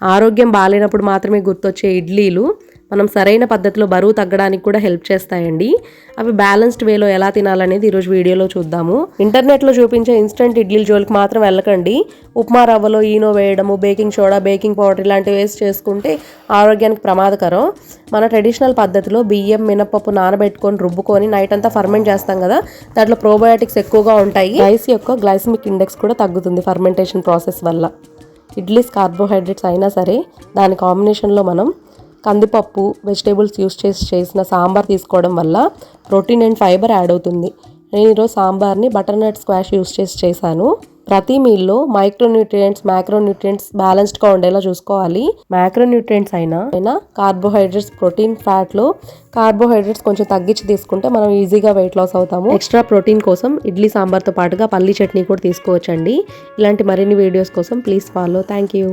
ఆరోగ్యం బాగాలేనప్పుడు మాత్రమే గుర్తొచ్చే ఇడ్లీలు మనం సరైన పద్ధతిలో బరువు తగ్గడానికి కూడా హెల్ప్ చేస్తాయండి. అవి బ్యాలెన్స్డ్ వేలో ఎలా తినాలనేది ఈరోజు వీడియోలో చూద్దాము. ఇంటర్నెట్లో చూపించే ఇన్స్టెంట్ ఇడ్లీల జోలికి మాత్రం వెళ్ళకండి. ఉప్మా రవ్వలో ఈనో వేయడము, బేకింగ్ సోడా, బేకింగ్ పౌడర్ ఇలాంటివి వేసి చేసుకుంటే ఆరోగ్యానికి ప్రమాదకరం. మన ట్రెడిషనల్ పద్ధతిలో బియ్యం, మినపప్పు నానబెట్టుకొని రుబ్బుకొని నైట్ అంతా ఫర్మెంట్ చేస్తాం కదా, దాంట్లో ప్రోబయోటిక్స్ ఎక్కువగా ఉంటాయి. రైస్ యొక్క గ్లైసమిక్ ఇండెక్స్ కూడా తగ్గుతుంది ఫర్మెంటేషన్ ప్రాసెస్ వల్ల. ఇడ్లీస్ కార్బోహైడ్రేట్స్ అయినా సరే దాని కాంబినేషన్లో మనం కందిపప్పు, వెజిటేబుల్స్ యూస్ చేసిన సాంబార్ తీసుకోవడం వల్ల ప్రోటీన్ అండ్ ఫైబర్ యాడ్ అవుతుంది. నేను ఈరోజు సాంబార్ని బటర్నట్ స్క్వాష్ యూస్ చేశాను. ప్రతి మీల్లో మైక్రోన్యూట్రియంట్స్, మ్యాక్రోన్యూట్రియంట్స్ బ్యాలెన్స్డ్గా ఉండేలా చూసుకోవాలి. మ్యాక్రోన్యూట్రియంట్స్ అయినా కార్బోహైడ్రేట్స్, ప్రోటీన్, ఫ్యాట్లో కార్బోహైడ్రేట్స్ కొంచెం తగ్గించి తీసుకుంటే మనం ఈజీగా వెయిట్ లాస్ అవుతాము. ఎక్స్ట్రా ప్రోటీన్ కోసం ఇడ్లీ సాంబార్తో పాటుగా పల్లీ చట్నీ కూడా తీసుకోవచ్చండి. ఇలాంటి మరిన్ని వీడియోస్ కోసం ప్లీజ్ ఫాలో. Thank you.